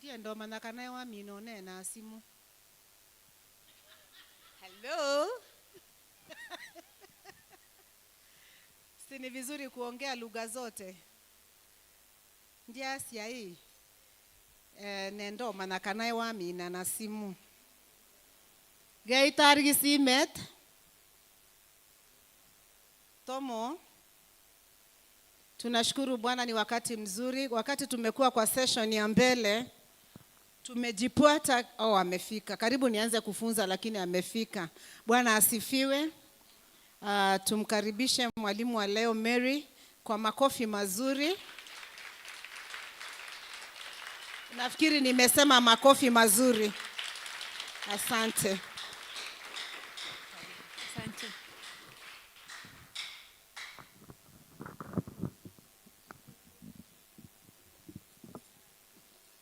ndiye ndo manaka naye wa minone na simu. Hello. Si ni vizuri kuongea lugha zote. Ndiye asia hii. Nendo manaka naye wa mina na simu. Gaitari simet. Tomo. Tunashukuru Bwana, ni wakati mzuri. Wakati tumekuwa kwa session ya mbele, tumejipata amefika. Karibu nianze kufunza lakini amefika. Bwana asifiwe. Tumkaribishe mwalimu wa leo Mary kwa makofi mazuri. Nafikiri nimesema makofi mazuri. Asante. Asante.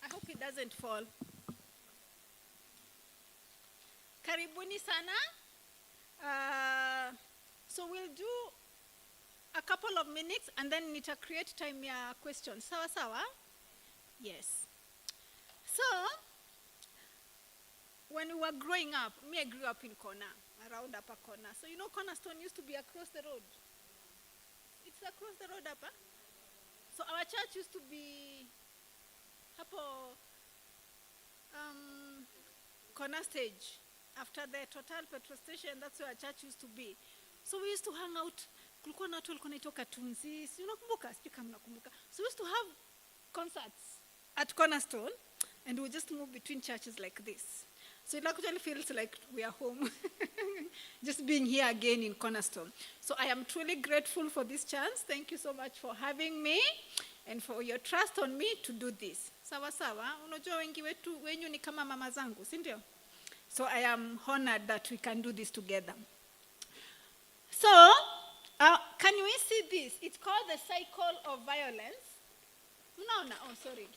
I hope it doesn't fall. Karibuni sana. So we'll do a couple of minutes and then nita create time ya questions. Sawa sawa? Yes. So, when we were growing up, I grew up in Kona, around Upper Kona. So you know Cornerstone used to be across the road. It's across the road, Upper. So our church used to be hapo Kona stage. After the Total petrol station, that's where our church used to be. So we used to hang out. Kulikuwa na watu walikuwa naitoka Tunzi. Unakumbuka? Sijui kama unakumbuka. So we used to have concerts at Cornerstone, and we just move between churches like this. So it actually feels like we are home, just being here again in Cornerstone. So I am truly grateful for this chance. Thank you so much for having me and for your trust on me to do this. Sawa sawa, unajua wengi wetu wenyu ni kama mama zangu, si ndio? So I am honored that we can do this together. So, can we see this? It's called the cycle of violence. No, oh, sorry.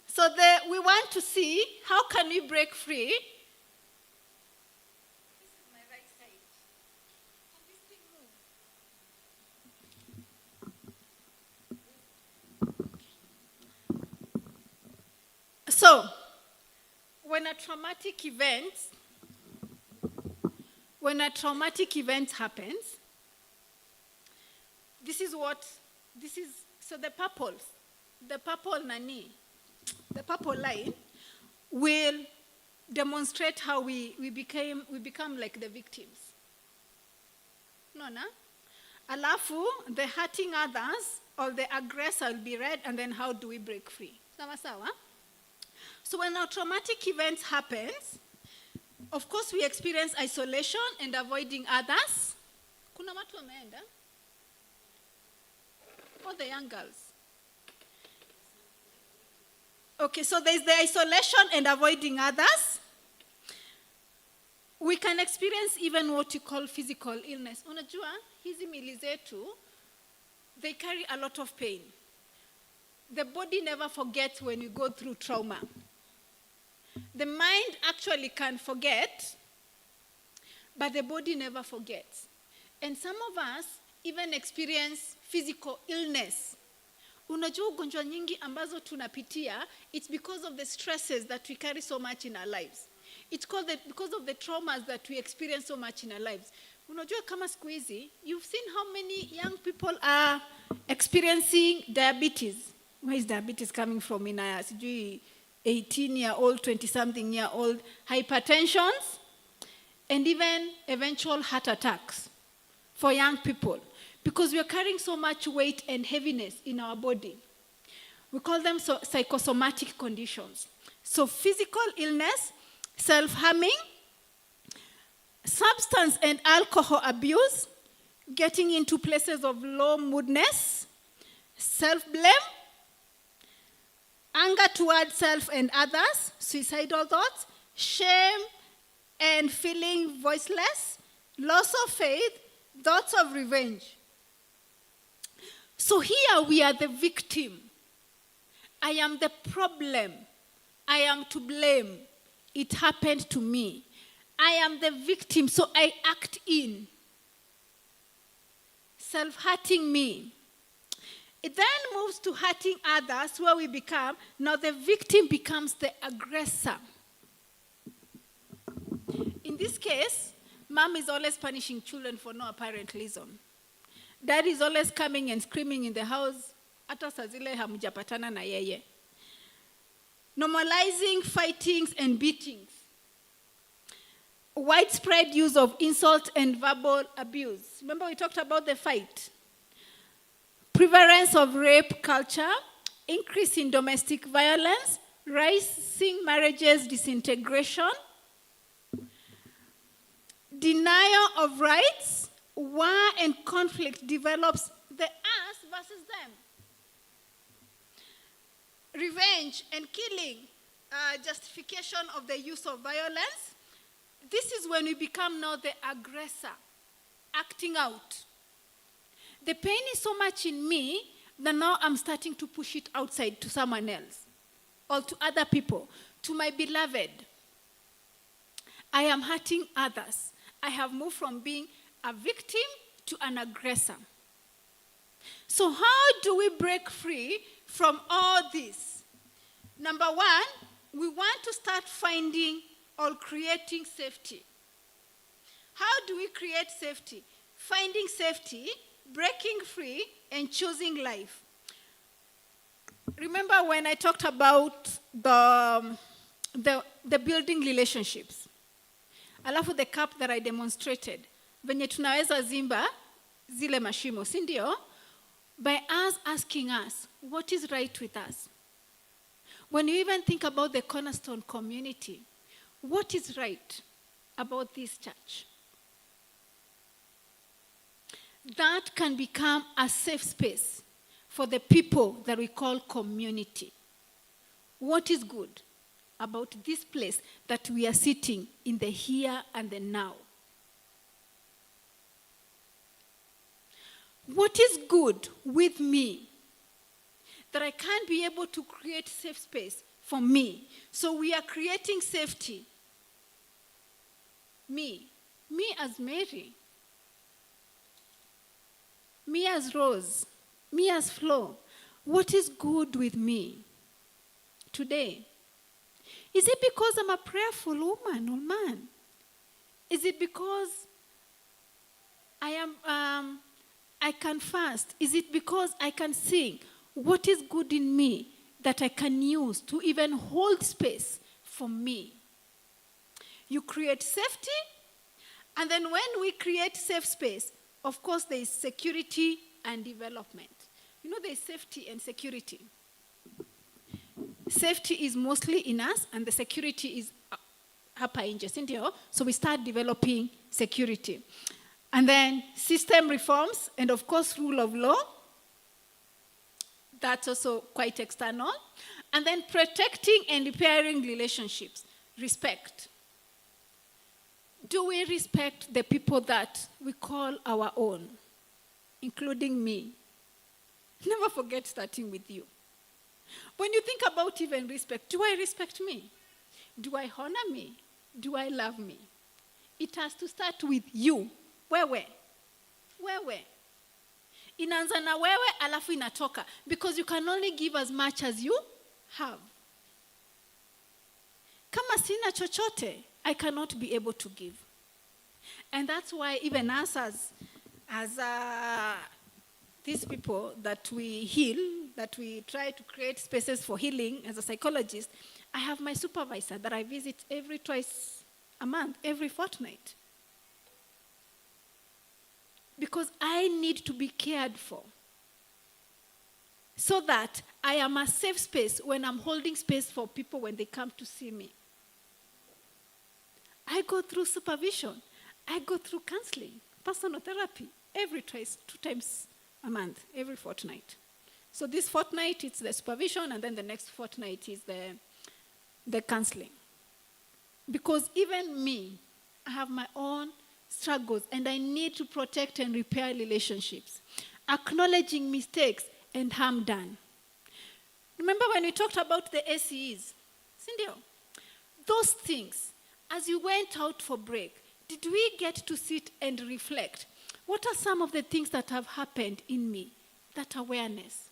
So we want to see how can we break free. This is my right side. Can this thing move? So, when a traumatic event happens, so the purple line will demonstrate how we become like the victims. No, na? Alafu, the hurting others or the aggressor will be red, and then how do we break free? Sawa sawa? So when a traumatic event happens, of course we experience isolation and avoiding others. Kuna watu wameenda? All the young girls. Okay, so there's the isolation and avoiding others. We can experience even what you call physical illness. Unajua, hizi mili zetu, they carry a lot of pain. The body never forgets when you go through trauma. The mind actually can forget, but the body never forgets. And some of us even experience physical illness. Unajua ugonjwa nyingi ambazo tunapitia, it's because of the stresses that we carry so much in our lives. It's because of the traumas that we experience so much in our lives. Unajua kama siku hizi, you've seen how many young people are experiencing diabetes. Where is diabetes coming from in a 18-year-old, 20-something-year-old, hypertensions, and even eventual heart attacks for young people. Because we are carrying so much weight and heaviness in our body. We call them psychosomatic conditions. So physical illness, self-harming, substance and alcohol abuse, getting into places of low moodness, self-blame, anger towards self and others, suicidal thoughts, shame and feeling voiceless, loss of faith, thoughts of revenge. So here we are the victim. I am the problem. I am to blame. It happened to me. I am the victim, so I act in. Self-hurting me. It then moves to hurting others, where we become, now the victim becomes the aggressor. In this case, mom is always punishing children for no apparent reason. Dad is always coming and screaming in the house, hata saa zile hamjapatana na yeye. Normalizing fightings and beatings. Widespread use of insult and verbal abuse. Remember we talked about the fight. Prevalence of rape culture, increase in domestic violence, rising marriages disintegration, denial of rights, war and conflict develops the us versus them. Revenge and killing, justification of the use of violence. This is when we become now the aggressor, acting out. The pain is so much in me that now I'm starting to push it outside to someone else or to other people, to my beloved. I am hurting others. I have moved from being a victim to an aggressor. So how do we break free from all this? Number one, we want to start finding or creating safety. How do we create safety? Finding safety, breaking free, and choosing life. Remember when I talked about the building relationships? Alafu the cup that I demonstrated. Venye tunaweza zimba zile mashimo, si ndio? By us asking us, what is right with us? When you even think about the Cornerstone community, what is right about this church? That can become a safe space for the people that we call community. What is good about this place that we are sitting in the here and the now? What is good with me that I can't be able to create safe space for me? So we are creating safety. Me as Mary, me as Rose, me as Flo. What is good with me today? Is it because I'm a prayerful woman or man? Is it because I can fast? Is it because I can sing? What is good in me that I can use to even hold space for me? You create safety, and then when we create safe space, of course there is security and development. You know, there is safety and security. Safety is mostly in us, and the security is hapa nje, si ndio? So we start developing security. And then system reforms, and of course rule of law. That's also quite external. And then protecting and repairing relationships. Respect. Do we respect the people that we call our own, including me? Never forget starting with you. When you think about even respect, do I respect me? Do I honor me? Do I love me? It has to start with you. Wewe. Inaanza na wewe alafu inatoka. Because you can only give as much as you have. Kama sina chochote, I cannot be able to give. And that's why even us as these people that we heal, that we try to create spaces for healing as a psychologist, I have my supervisor that I visit twice a month, every fortnight. Because I need to be cared for. So that I am a safe space when I'm holding space for people when they come to see me. I go through supervision. I go through counseling, personal therapy, two times a month, every fortnight. So this fortnight, it's the supervision, and then the next fortnight is the counseling. Because even me, I have my own struggles, and I need to protect and repair relationships. Acknowledging mistakes and harm done. Remember when we talked about the ACEs? Cindy, those things, as you went out for break, did we get to sit and reflect? What are some of the things that have happened in me? That awareness.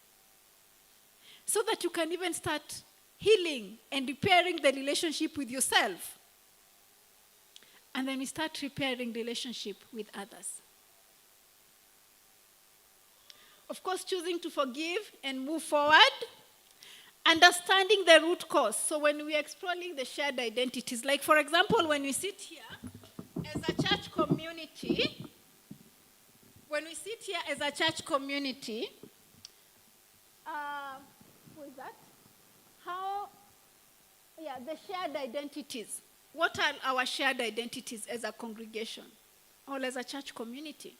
so that you can even start healing and repairing the relationship with yourself. And then we start repairing relationship with others. Of course, choosing to forgive and move forward. Understanding the root cause. So when we are exploring the shared identities, like for example, when we sit here as a church community, who is that? The shared identities. What are our shared identities as a congregation or as a church community?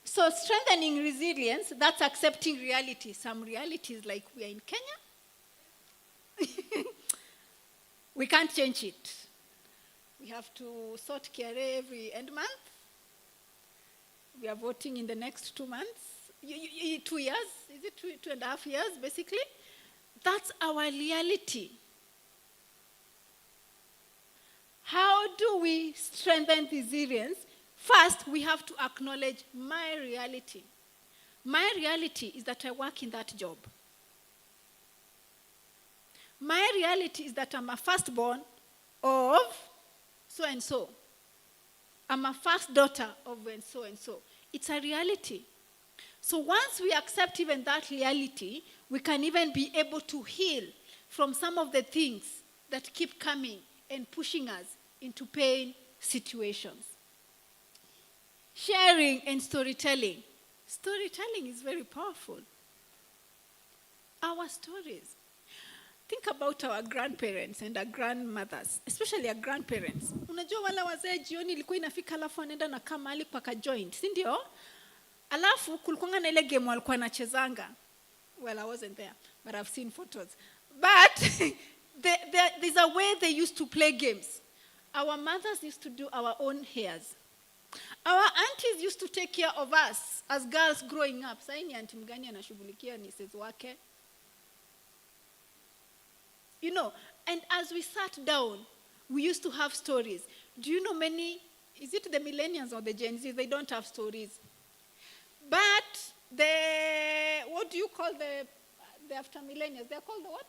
So strengthening resilience, that's accepting reality. Some realities, like we are in Kenya, we can't change it. We have to sort KRA every end month. We are voting in the next 2 months. 2 years, is it 2.5 years, basically? That's our reality. How do we strengthen resilience? First, we have to acknowledge my reality. My reality is that I work in that job. My reality is that I'm a firstborn of so-and-so. I'm a first daughter of so-and-so. It's a reality. So once we accept even that reality, we can even be able to heal from some of the things that keep coming and pushing us into pain situations. Sharing and storytelling. Storytelling is very powerful. Our stories. Think about our grandparents and our grandmothers, especially our grandparents. Unajua wala wazee jioni ilikuwa inafika alafu anaenda na kama mahali paka joint, si ndio? Alafu kulikuwa na ile game walikuwa wanachezanga. Well, I wasn't there, but I've seen photos. But there's a way they used to play games. Our mothers used to do our own hairs. Our aunties used to take care of us as girls growing up. Sasa ni auntie mgani anashughulikia nieces wake? You know, and as we sat down, we used to have stories. Do you know many, is it the millennials or the Gen Z? They don't have stories. But what do you call the after millennials? They're called the what?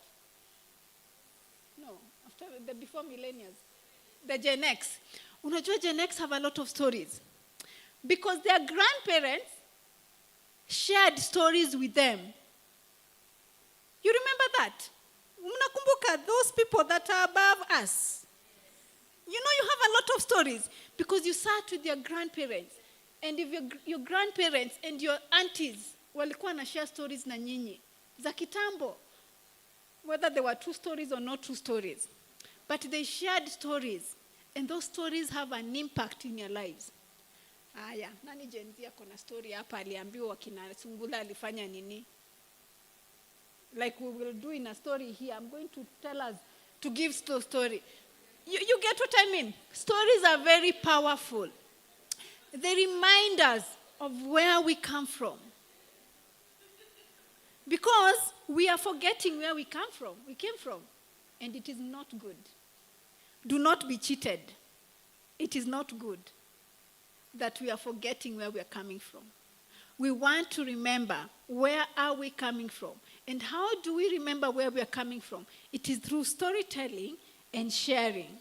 No, after the before millennials. The Gen X. Unajua Gen X have a lot of stories. Because their grandparents shared stories with them. You remember that? Unakumbuka those people that are above us. You know, you have a lot of stories because you sat with your grandparents. And if your grandparents and your aunties walikuwa na share stories na nyinyi za kitambo, whether they were true stories or not true stories, but they shared stories, and those stories have an impact in your lives. Aya, nani Gen Z ako na story hapa aliambiwa kina Sungula alifanya nini? Like we will do in a story here. I'm going to tell us to give story. You get what I mean? Stories are very powerful. They remind us of where we come from. Because we are forgetting where we came from. And it is not good. Do not be cheated. It is not good that we are forgetting where we are coming from. We want to remember where are we coming from. And how do we remember where we are coming from? It is through storytelling and sharing.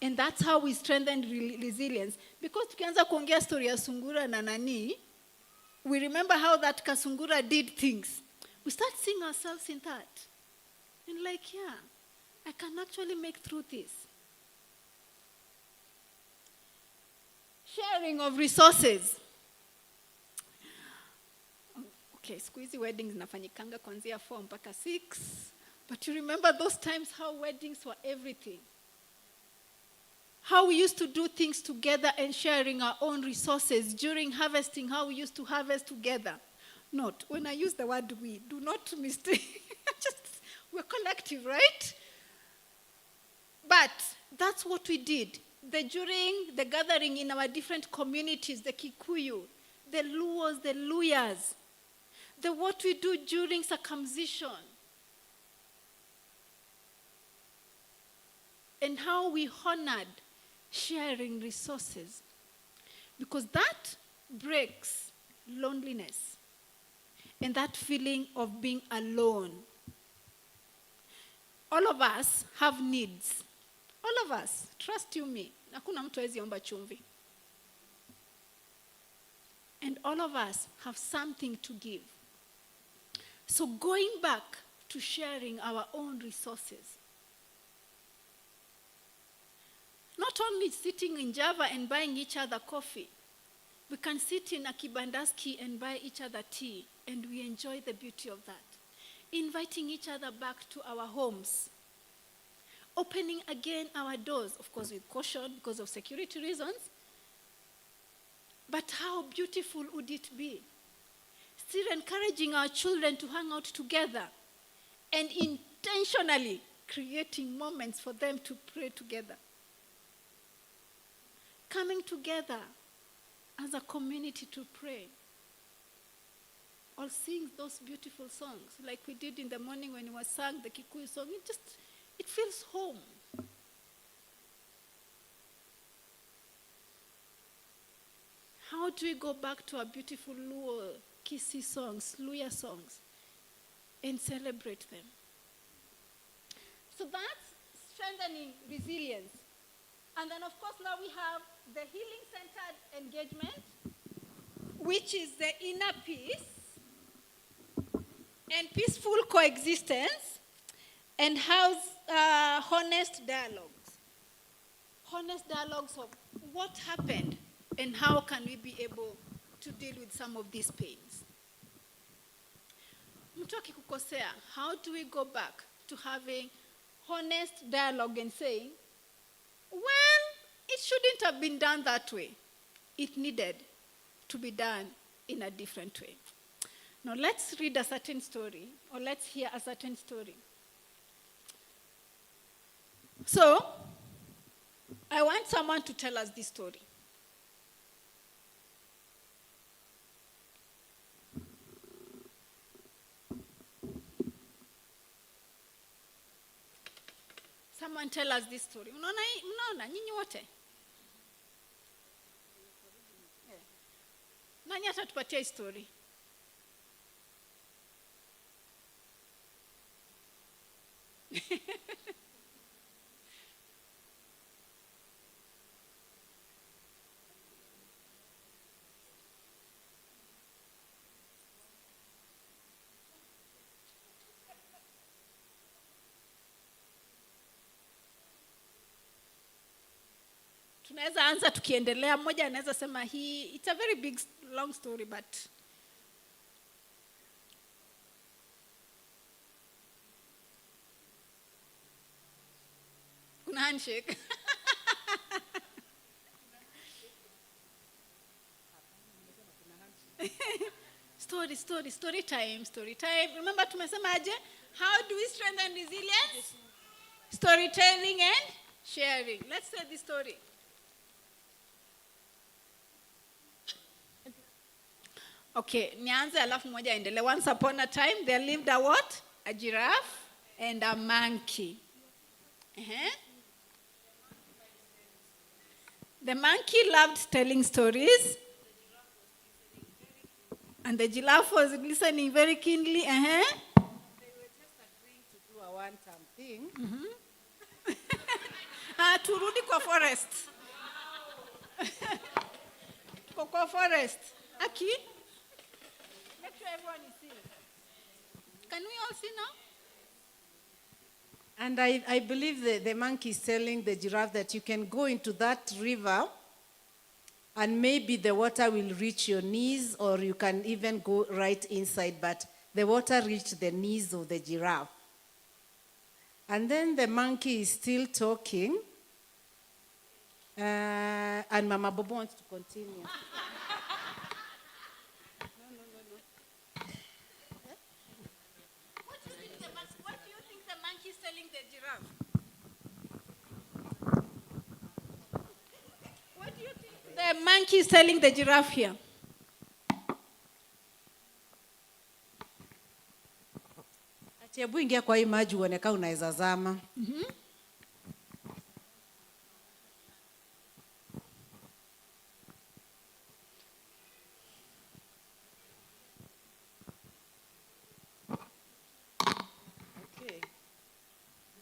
And that's how we strengthen resilience. Because tukianza kuongea story ya Sungura na nani, we remember how that Kasungura did things. We start seeing ourselves in that. And like, yeah, I can actually make through this. Sharing of resources. Okay, squeezy weddings nafanyikanga kuanzia 4 mpaka 6. But you remember those times how weddings were everything. How we used to do things together and sharing our own resources. During harvesting, how we used to harvest together. Not, when I use the word we, do not mistake. We're collective, right? But that's what we did. During the gathering in our different communities, the Kikuyu, the Luos, the Luyas, what we do during circumcision, and how we honored sharing resources. Because that breaks loneliness and that feeling of being alone. All of us have needs. All of us, trust you me. Hakuna mtu hawezi omba chumvi. And all of us have something to give. So going back to sharing our own resources. Not only sitting in Java and buying each other coffee. We can sit in a Kibandaski and buy each other tea, and we enjoy the beauty of that. Inviting each other back to our homes. Opening again our doors, of course with caution because of security reasons. But how beautiful would it be? Still encouraging our children to hang out together and intentionally creating moments for them to pray together. Coming together as a community to pray. Or sing those beautiful songs like we did in the morning when we sang the Kikuyu song. It feels home. How do we go back to our beautiful Luo, Kisii songs, Luya songs, and celebrate them? So that's strengthening resilience. And then, of course, now we have the healing-centered engagement, which is the inner peace and peaceful coexistence, and house honest dialogues. Honest dialogues of what happened and how can we be able to deal with some of these pains. Mtu akikukosea, how do we go back to having honest dialogue and saying, well, it shouldn't have been done that way. It needed to be done in a different way. Now let's read a certain story, or let's hear a certain story. So, I want someone to tell us this story. Someone tell us this story. Unaona nyinyi wote? Nani atatupatia hii story? Tunaweza anza tukiendelea, mmoja anaweza sema hii, it's a very big long story but kuna handshake. Story time. Remember tumesema aje? How do we strengthen resilience? Storytelling and sharing. Let's say the story. Okay, nianze alafu moja endelee. Once upon a time there lived a what? A giraffe and a monkey. The monkey loved telling stories. And the giraffe was listening very keenly. They were just agreeing to do a one-time thing. Turudi kwa forest. Kwa forest. Aki? Make sure everyone is seeing. Can we all see now? And I believe the monkey is telling the giraffe that you can go into that river and maybe the water will reach your knees, or you can even go right inside, but the water reached the knees of the giraffe. And then the monkey is still talking, and Mama Bobo wants to continue. What do you think the monkey is telling the giraffe? What do you think the monkey is telling the giraffe here? Ati hebu ingia kwa hii maji uone kama unaweza zama.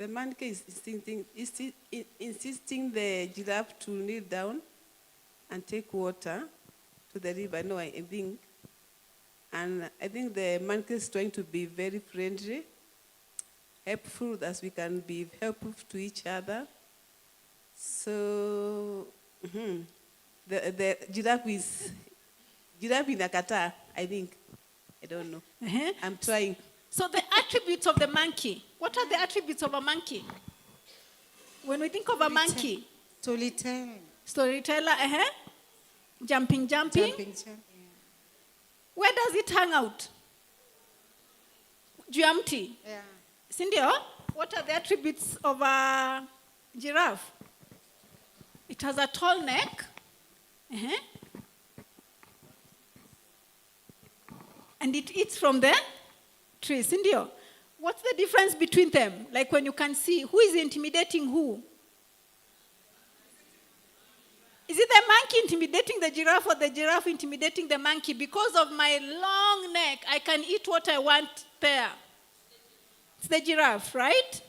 The monkey is insisting the giraffe to kneel down and take water to the river. No, I think. And I think the monkey is trying to be very friendly, helpful, as we can be helpful to each other. So the giraffe inakataa, I think. I don't know. Uh-huh. I'm trying. So the attributes of the monkey. What are the attributes of a monkey? When we think of a monkey, Storytelling. storyteller, jumping. Jumping. Where does it hang out? Juu ya mti. Yeah. Si ndio? What are the attributes of a giraffe? It has a tall neck. And it eats from the tree. Si ndio? What's the difference between them? Like when you can see who is intimidating who? Is it the monkey intimidating the giraffe or the giraffe intimidating the monkey? Because of my long neck, I can eat what I want there. It's the giraffe, right?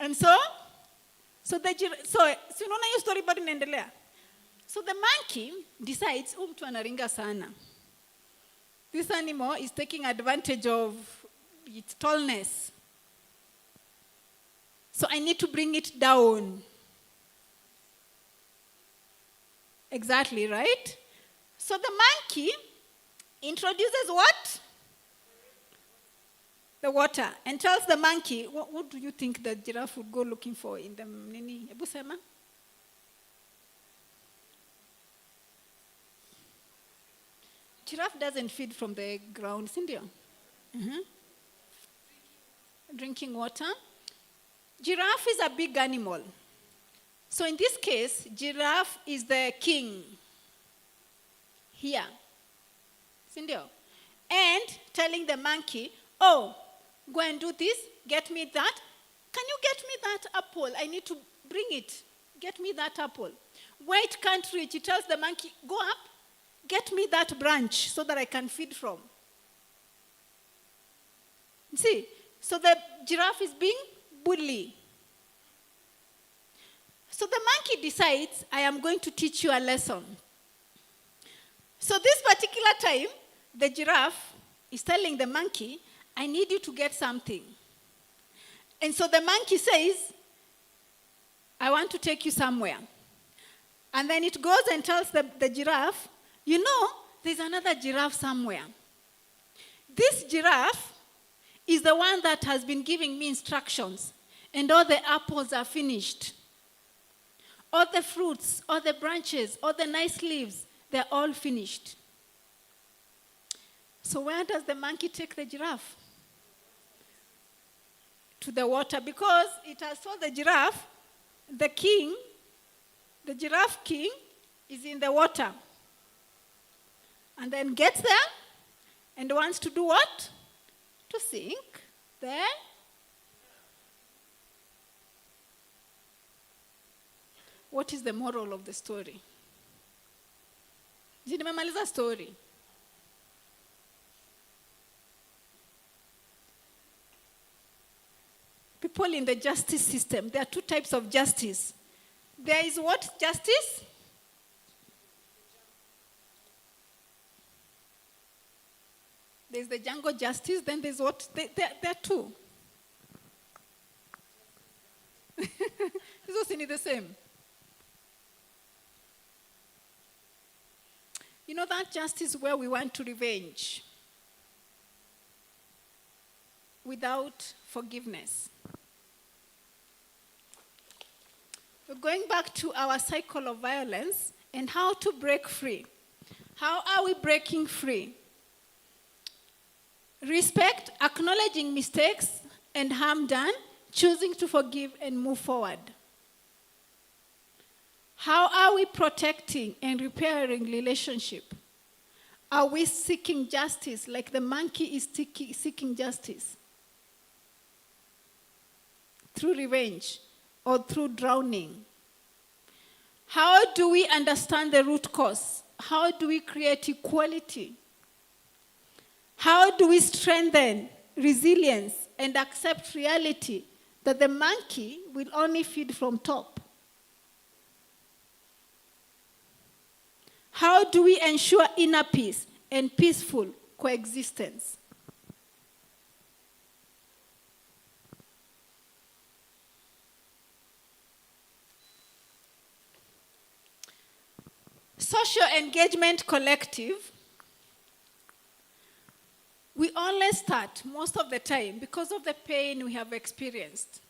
And so unaona hiyo story bado inaendelea. So the monkey decides, mtu anaringa sana. This animal is taking advantage of its tallness. So I need to bring it down. Exactly, right? So the monkey introduces what? The water. And tells the monkey, what do you think the giraffe would go looking for in the nini? Ebu sema? Giraffe doesn't feed from the ground, Cindy. Drinking water. Giraffe is a big animal. So in this case, giraffe is the king. Here. Cindy. And telling the monkey, oh, go and do this, get me that. Can you get me that apple? I need to bring it. Get me that apple. Where it can't reach, he tells the monkey, go up, get me that branch so that I can feed from. See, so the giraffe is being bully. So the monkey decides, I am going to teach you a lesson. So this particular time, the giraffe is telling the monkey, I need you to get something. And so the monkey says, I want to take you somewhere. And then it goes and tells the giraffe, you know, there's another giraffe somewhere. This giraffe is the one that has been giving me instructions. And all the apples are finished. All the fruits, all the branches, all the nice leaves, they're all finished. So where does the monkey take the giraffe? To the water, because it has told the giraffe, the king, the giraffe king, is in the water. And then gets there and wants to do what? To sink there. What is the moral of the story? Nimemaliza story. People in the justice system, there are two types of justice. There is what justice? There's the jungle justice, then there's what? There are two. These are the same. You know that justice where we want to revenge without forgiveness. We're going back to our cycle of violence and how to break free. How are we breaking free? Respect, acknowledging mistakes and harm done, choosing to forgive and move forward. How are we protecting and repairing relationship? Are we seeking justice like the monkey is seeking justice? Through revenge or through drowning? How do we understand the root cause? How do we create equality? How do we strengthen resilience and accept reality that the monkey will only feed from top? How do we ensure inner peace and peaceful coexistence? Social Engagement Collective, we only start most of the time because of the pain we have experienced,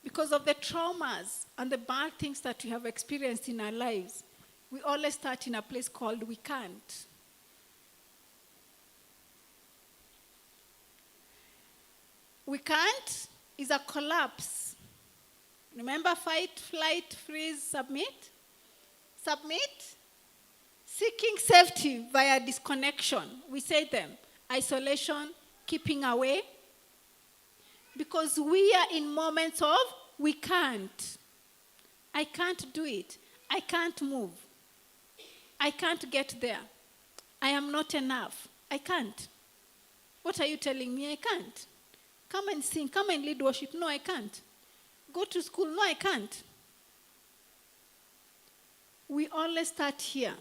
because of the traumas and the bad things that we have experienced in our lives. We always start in a place called we can't. We can't is a collapse. Remember fight, flight, freeze, submit? Submit. Seeking safety via disconnection. We say them. Isolation, keeping away. Because we are in moments of we can't. I can't do it. I can't move. I can't get there. I am not enough. I can't. What are you telling me? I can't. Come and sing. Come and lead worship. No, I can't. Go to school. No, I can't. We always start here.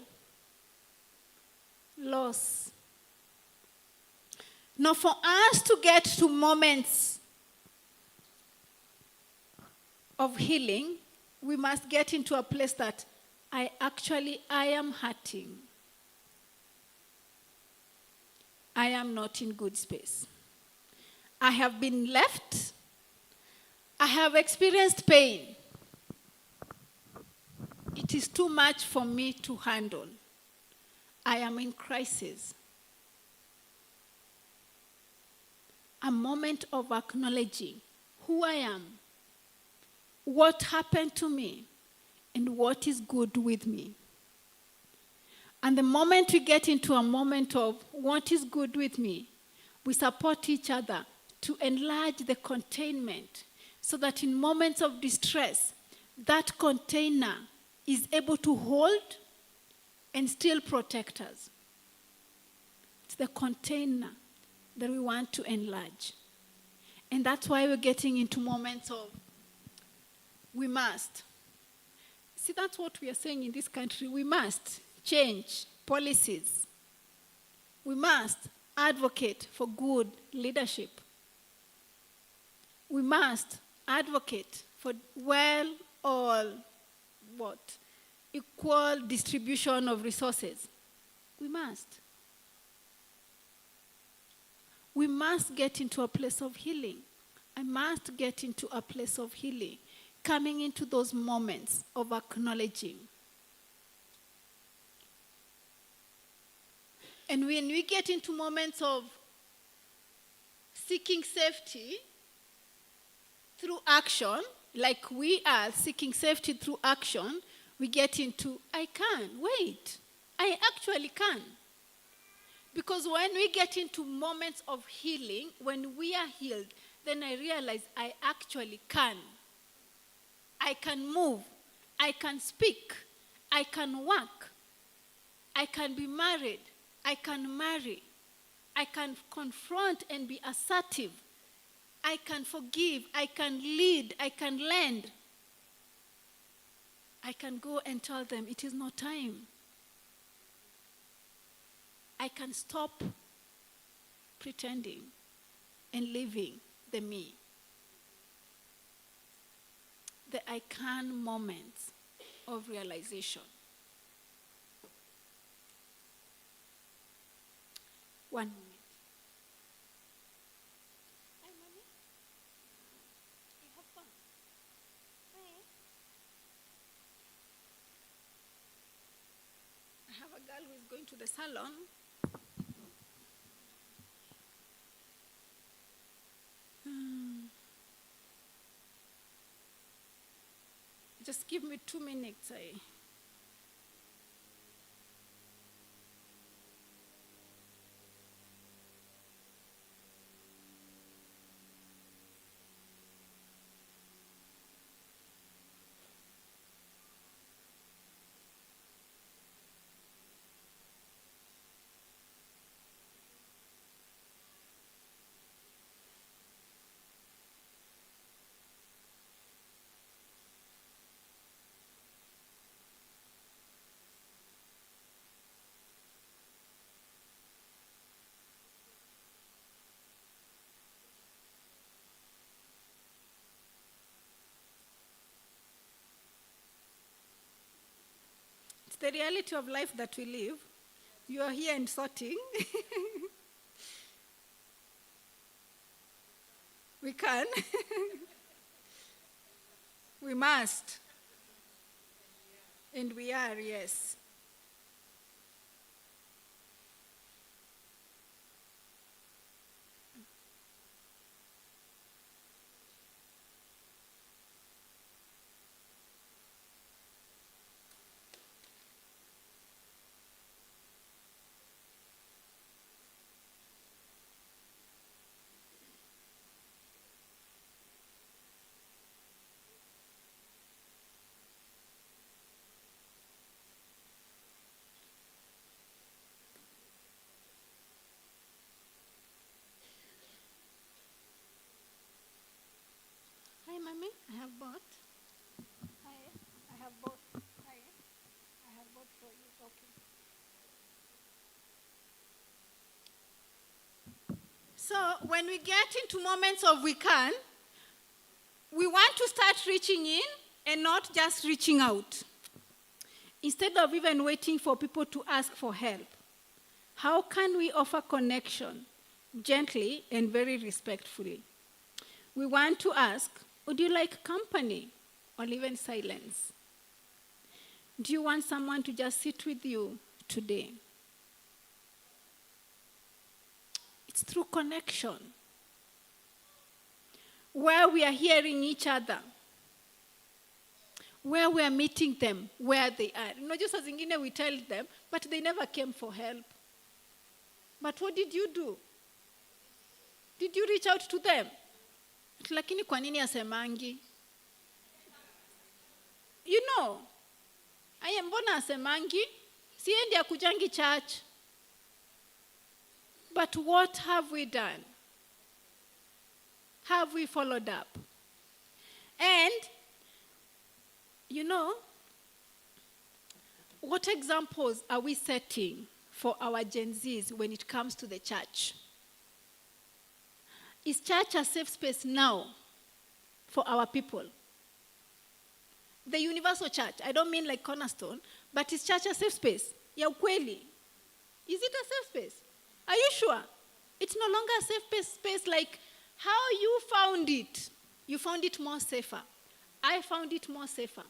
Loss. Now, for us to get to moments of healing, we must get into a place that I am hurting. I am not in good space. I have been left. I have experienced pain. It is too much for me to handle. I am in crisis. A moment of acknowledging who I am, what happened to me, and what is good with me. And the moment we get into a moment of what is good with me, we support each other to enlarge the containment so that in moments of distress, that container is able to hold and still protect us. It's the container that we want to enlarge. And that's why we're getting into moments of we must. See, that's what we are saying in this country. We must change policies. We must advocate for good leadership. We must advocate for equal distribution of resources. We must. We must get into a place of healing. I must get into a place of healing, coming into those moments of acknowledging. And when we get into moments of seeking safety through action, like we are seeking safety through action, we get into, I can, wait, I actually can. Because when we get into moments of healing, when we are healed, then I realize I actually can. I can move, I can speak, I can work, I can be married, I can marry, I can confront and be assertive, I can forgive, I can lead, I can lend. I can go and tell them it is not time. I can stop pretending and living the me. The I can moments of realization. 1 minute. Hi, mommy. You have fun. Hi. I have a girl who is going to the salon. Just give me 2 minutes. the reality of life that we live. You are here in sorting. We can. We must. And we are, yes. Hi, Mommy. I have bought. Hi. I have bought. Hi. I have bought for you. Okay. So when we get into moments of we can, we want to start reaching in and not just reaching out. Instead of even waiting for people to ask for help, how can we offer connection gently and very respectfully? We want to ask, would you like company or even silence? Do you want someone to just sit with you today? It's through connection, where we are hearing each other, where we are meeting them, where they are. Not just as ingine we tell them, but they never came for help. But what did you do? Did you reach out to them? Lakini kwa nini asemangi? You know, mbona asemangi? Siendi akujangi church. But what have we done? Have we followed up? And, you know, what examples are we setting for our Gen Zs when it comes to the church? Is church a safe space now for our people? The universal church, I don't mean like Cornerstone, but is church a safe space? Ya ukweli. Is it a safe space? Are you sure? It's no longer a safe space like how you found it. You found it more safer. I found it more safer.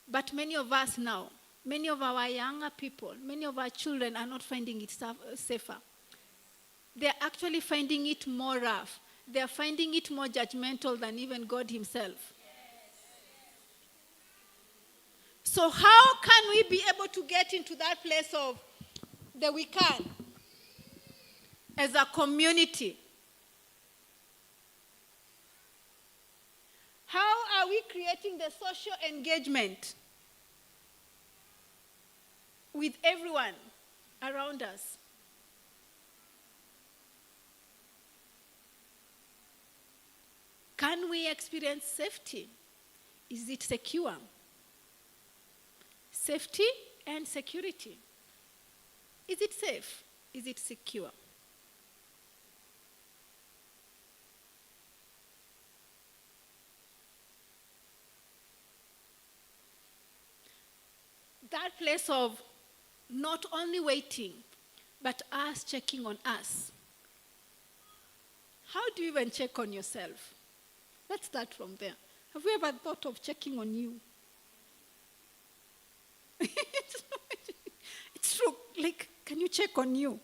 But many of us now, many of our younger people, many of our children are not finding it safer. They're actually finding it more rough. They're finding it more judgmental than even God himself. So how can we be able to get into that place of the we can as a community? How are we creating the social engagement with everyone around us? Can we experience safety? Is it secure? Safety and security. Is it safe? Is it secure? That place of not only waiting, but us checking on us. How do you even check on yourself? Let's start from there. Have you ever thought of checking on you? It's true. Like, can you check on you?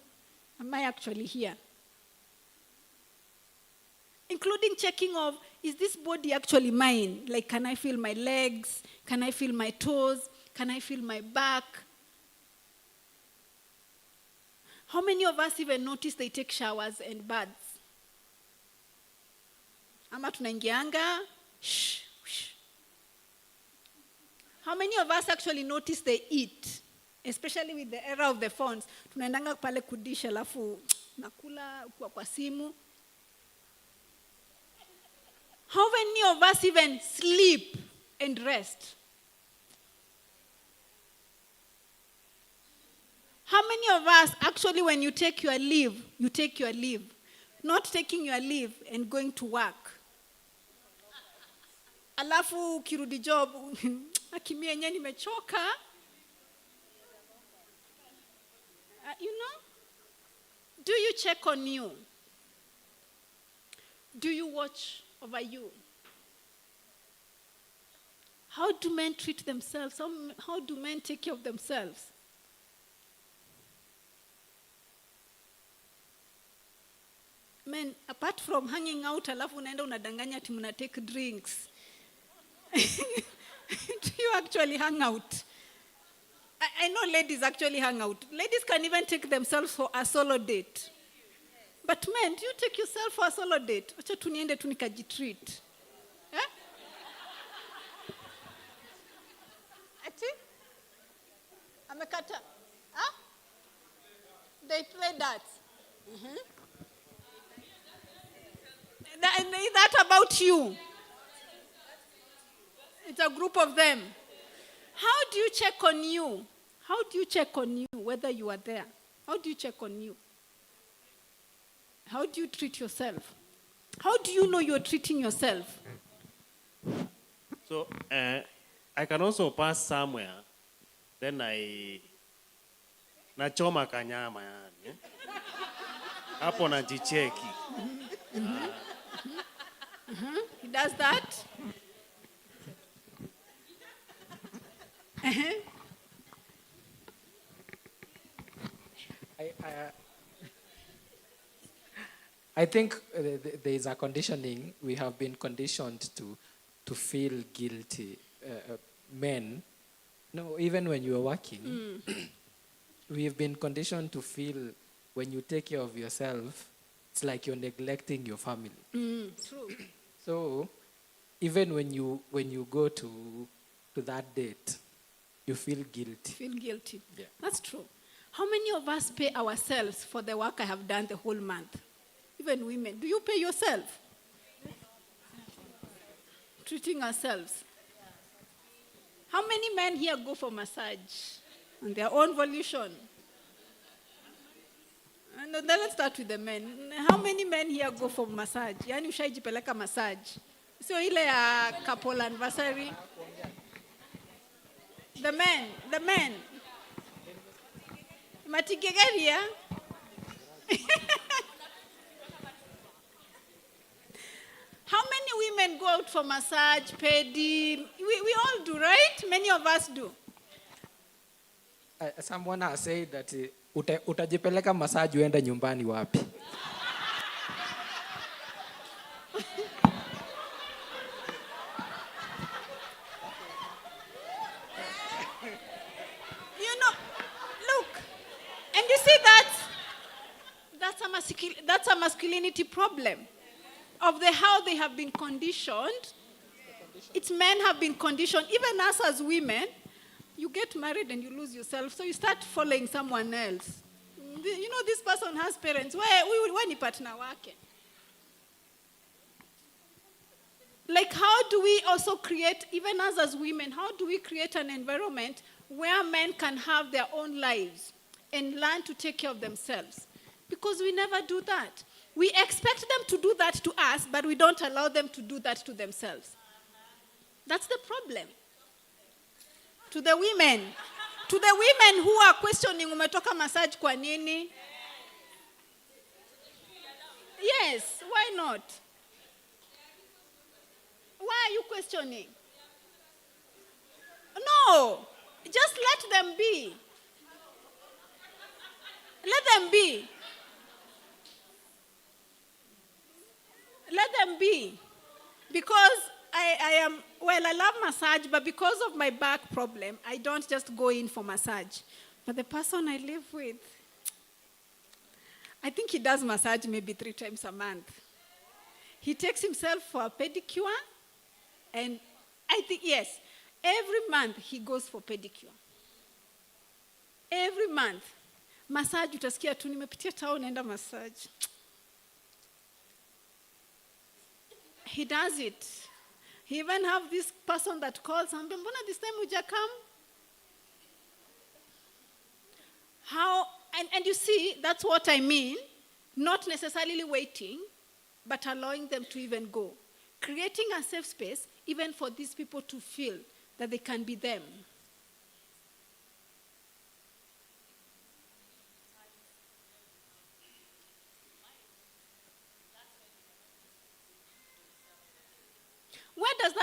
Am I actually here? Including checking of, is this body actually mine? Like, can I feel my legs? Can I feel my toes? Can I feel my back? How many of us even notice they take showers and baths? Ama tunaingianga, shh, shh. How many of us actually notice they eat? Especially with the era of the phones. Tunaendanga pale kudisha alafu nakula kwa simu. How many of us even sleep and rest? How many of us actually when you take your leave, you take your leave? Not taking your leave and going to work. Alafu kirudi job, akimia yenyewe nimechoka. do you check on you? Do you watch over you? How do men treat themselves? How do men take care of themselves? Men, apart from hanging out, alafu unaenda unadanganya ati mna take drinks. Do you actually hang out? I know ladies actually hang out. Ladies can even take themselves for a solo date. But men, do you take yourself for a solo date? Acha tu niende tu nikajitreat. Eh? Ati? Amekata. Huh? They play that. Is that about you? It's a group of them. How do you check on you? How do you check on you whether you are there? How do you check on you? How do you treat yourself? How do you know you're treating yourself? So I can also pass somewhere, then nachoma kanyama yani. Hapo najicheki. He does that. I think there is a conditioning. We have been conditioned to feel guilty. Men, no, even when you are working, we have been conditioned to feel when you take care of yourself, it's like you're neglecting your family. True. So even when you go to that date, you feel guilty. Feel guilty. Yeah. That's true. How many of us pay ourselves for the work I have done the whole month? Even women. Do you pay yourself? Treating ourselves. How many men here go for massage on their own volition? No, then let's start with the men. How many men here go for massage? Yani ushaijipeleka massage. Sio ile ya couple anniversary. The men. Matigegaria. How many women go out for massage, pedi? We all do, right? Many of us do. Someone has said that utajipeleka massage uende nyumbani wapi? Look, and you see that's a masculinity problem of how they have been conditioned. It's men have been conditioned, even us as women. You get married and you lose yourself, so you start following someone else. This person has parents. Where ni partner wake? Like, how do we also create, even us as women, how do we create an environment where men can have their own lives and learn to take care of themselves? Because we never do that. We expect them to do that to us, but we don't allow them to do that to themselves. That's the problem. To the women who are questioning, umetoka massage kwa nini? Yes, why not? Why are you questioning? No, just let them be. Let them be. Let them be. Because I love massage, but because of my back problem, I don't just go in for massage. But the person I live with, I think he does massage maybe 3 times a month. He takes himself for a pedicure, and I think, yes, every month he goes for pedicure. Every month. Massage, utasikia tu nimepitia town naenda massage. He does it. He even have this person that calls him, mbona this time uja come? How, and you see, that's what I mean. Not necessarily waiting, but allowing them to even go. Creating a safe space, even for these people to feel that they can be them.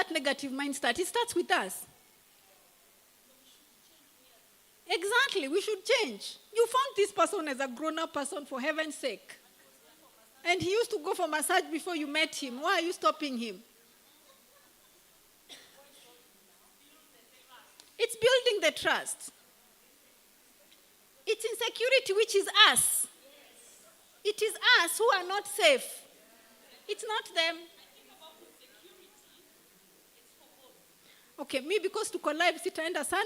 that negative mindset. It starts with us. Exactly, we should change. You found this person as a grown-up person, for heaven's sake. And he used to go for massage before you met him. Why are you stopping him? It's building the trust. It's insecurity, which is us. It is us who are not safe. It's not them. Okay, me because tuko live sitaenda sana.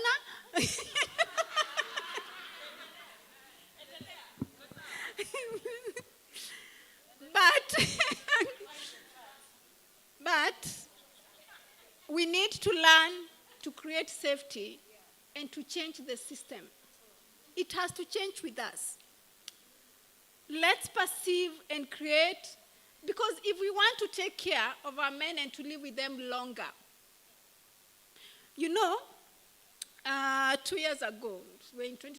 But we need to learn to create safety and to change the system. It has to change with us. Let's perceive and create, because if we want to take care of our men and to live with them longer, 2 years ago, we're in